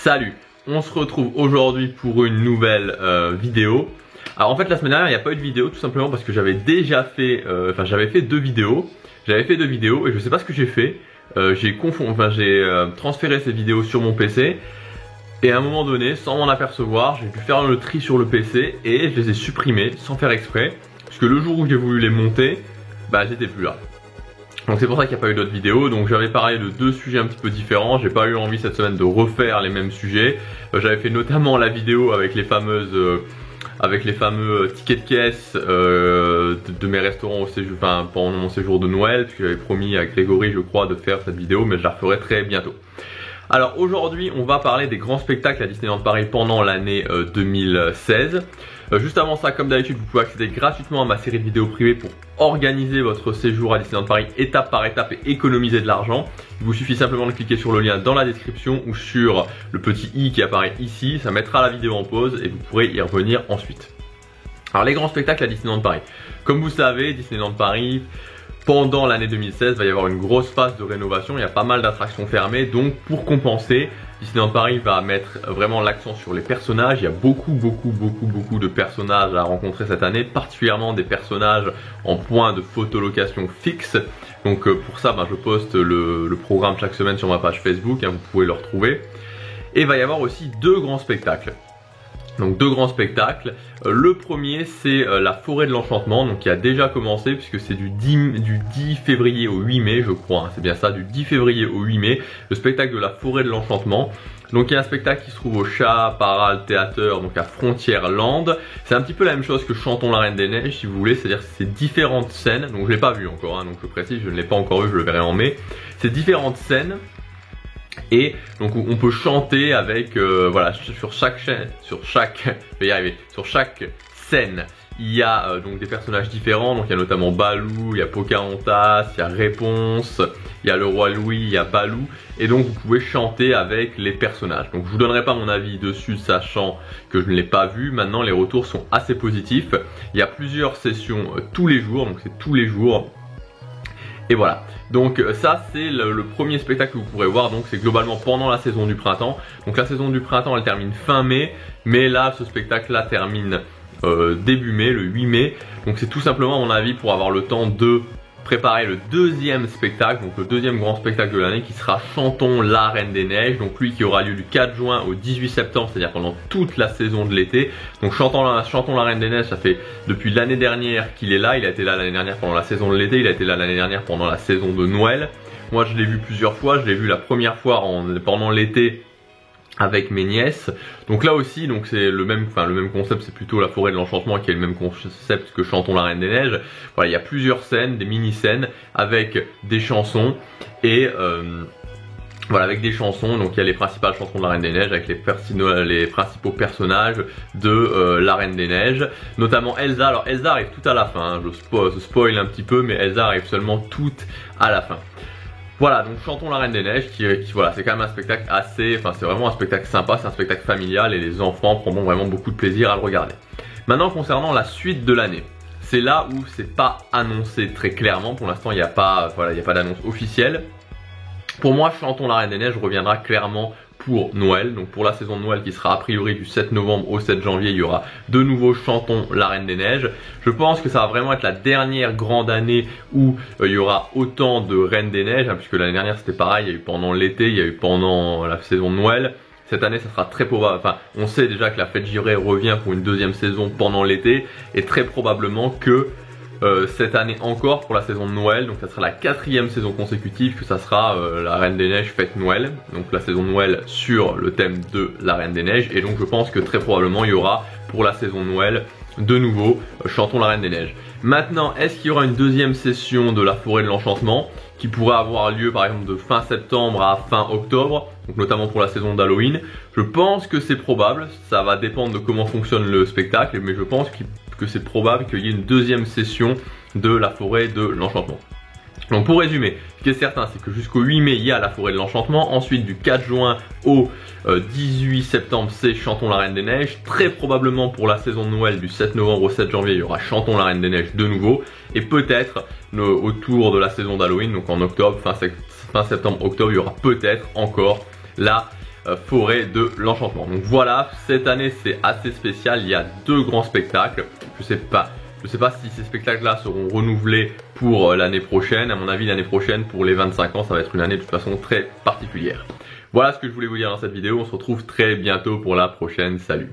Salut, on se retrouve aujourd'hui pour une nouvelle vidéo. Alors en fait la semaine dernière il n'y a pas eu de vidéo tout simplement parce que j'avais déjà fait, j'avais fait deux vidéos. J'avais fait deux vidéos et je sais pas ce que j'ai fait. J'ai transféré ces vidéos sur mon PC. Et à un moment donné, sans m'en apercevoir, j'ai dû faire le tri sur le PC et je les ai supprimés sans faire exprès. Parce que le jour où j'ai voulu les monter, bah j'étais plus là. Donc c'est pour ça qu'il n'y a pas eu d'autres vidéos. Donc j'avais parlé de deux sujets un petit peu différents. J'ai pas eu envie cette semaine de refaire les mêmes sujets. J'avais fait notamment la vidéo avec les fameux tickets de caisse de mes restaurants au séjour, pendant mon séjour de Noël, puisque j'avais promis à Grégory, je crois, de faire cette vidéo, mais je la referai très bientôt. Alors aujourd'hui, on va parler des grands spectacles à Disneyland Paris pendant l'année 2016. Juste avant ça, comme d'habitude, vous pouvez accéder gratuitement à ma série de vidéos privées pour organiser votre séjour à Disneyland Paris étape par étape et économiser de l'argent. Il vous suffit simplement de cliquer sur le lien dans la description ou sur le petit i qui apparaît ici. Ça mettra la vidéo en pause et vous pourrez y revenir ensuite. Alors les grands spectacles à Disneyland Paris. Comme vous savez, Disneyland Paris, pendant l'année 2016, va y avoir une grosse phase de rénovation. Il y a pas mal d'attractions fermées. Donc pour compenser, Disneyland Paris va mettre vraiment l'accent sur les personnages. Il y a beaucoup de personnages à rencontrer cette année, particulièrement des personnages en point de photolocation fixe. Donc pour ça, je poste le programme chaque semaine sur ma page Facebook, vous pouvez le retrouver. Et il va y avoir aussi deux grands spectacles. Donc deux grands spectacles. Le premier c'est la forêt de l'enchantement, donc qui a déjà commencé puisque c'est du 10 février au 8 mai je crois, c'est bien ça, du 10 février au 8 mai, le spectacle de la forêt de l'enchantement. Donc il y a un spectacle qui se trouve au Chaparral Theater, donc à Frontierland. C'est un petit peu la même chose que Chantons la Reine des Neiges si vous voulez, c'est-à-dire que c'est différentes scènes, donc je l'ai pas vu encore, donc je précise, je ne l'ai pas encore vu, je le verrai en mai. C'est différentes scènes. Et donc on peut chanter avec voilà, sur chaque scène il y a donc des personnages différents. Donc il y a notamment Balou, il y a Pocahontas, il y a Réponse, il y a le roi Louis, il y a Balou. Et donc vous pouvez chanter avec les personnages. Donc je vous donnerai pas mon avis dessus sachant que je ne l'ai pas vu. Maintenant les retours sont assez positifs. Il y a plusieurs sessions tous les jours, donc c'est tous les jours. Et voilà, donc ça c'est le premier spectacle que vous pourrez voir, donc c'est globalement pendant la saison du printemps. Donc la saison du printemps elle termine fin mai, mais là ce spectacle là termine début mai, le 8 mai. Donc c'est tout simplement à mon avis pour avoir le temps de préparer le deuxième spectacle, donc le deuxième grand spectacle de l'année qui sera Chantons la Reine des Neiges, donc lui qui aura lieu du 4 juin au 18 septembre, c'est-à-dire pendant toute la saison de l'été. Donc Chantons la Reine des Neiges, ça fait depuis l'année dernière qu'il est là, il a été là l'année dernière pendant la saison de l'été, il a été là l'année dernière pendant la saison de Noël. Moi je l'ai vu plusieurs fois, je l'ai vu la première fois pendant l'été avec mes nièces. Donc là aussi, donc c'est le même concept, c'est plutôt la forêt de l'enchantement qui est le même concept que Chantons la Reine des Neiges. Voilà, il y a plusieurs scènes, des mini-scènes avec des chansons et voilà, avec des chansons. Donc il y a les principales chansons de la Reine des Neiges avec les principaux personnages de la Reine des Neiges, notamment Elsa. Alors Elsa arrive tout à la fin, je spoil un petit peu, mais Elsa arrive seulement toute à la fin. Voilà, donc Chantons la Reine des Neiges voilà, c'est quand même un spectacle assez, c'est vraiment un spectacle sympa, c'est un spectacle familial et les enfants prendront vraiment beaucoup de plaisir à le regarder. Maintenant concernant la suite de l'année, c'est là où c'est pas annoncé très clairement, pour l'instant il n'y a pas, d'annonce officielle. Pour moi, Chantons la Reine des Neiges reviendra clairement pour Noël, donc pour la saison de Noël qui sera a priori du 7 novembre au 7 janvier, il y aura de nouveau Chantons la Reine des Neiges. Je pense que ça va vraiment être la dernière grande année où il y aura autant de Reines des Neiges, puisque l'année dernière c'était pareil, il y a eu pendant l'été, il y a eu pendant la saison de Noël. Cette année ça sera très probable, on sait déjà que la Fête Givrée revient pour une deuxième saison pendant l'été et très probablement que cette année encore pour la saison de Noël, donc ça sera la 4e saison consécutive que ça sera la Reine des Neiges fête Noël, donc la saison de Noël sur le thème de la Reine des Neiges, et donc je pense que très probablement il y aura pour la saison de Noël de nouveau Chantons la Reine des Neiges. Maintenant, est-ce qu'il y aura une deuxième session de la forêt de l'enchantement qui pourrait avoir lieu par exemple de fin septembre à fin octobre, donc notamment pour la saison d'Halloween? Je pense que c'est probable, ça va dépendre de comment fonctionne le spectacle, mais je pense que c'est probable qu'il y ait une deuxième session de la forêt de l'enchantement. Donc pour résumer, ce qui est certain c'est que jusqu'au 8 mai il y a la forêt de l'enchantement, ensuite du 4 juin au 18 septembre c'est Chantons la Reine des Neiges, très probablement pour la saison de Noël du 7 novembre au 7 janvier il y aura Chantons la Reine des Neiges de nouveau, et peut-être autour de la saison d'Halloween, donc en octobre, fin septembre-octobre, il y aura peut-être encore la forêt de l'enchantement. Donc voilà, cette année c'est assez spécial, il y a 2 grands spectacles. Je sais pas si ces spectacles-là seront renouvelés pour l'année prochaine. À mon avis, l'année prochaine, pour les 25 ans, ça va être une année de toute façon très particulière. Voilà ce que je voulais vous dire dans cette vidéo. On se retrouve très bientôt pour la prochaine. Salut!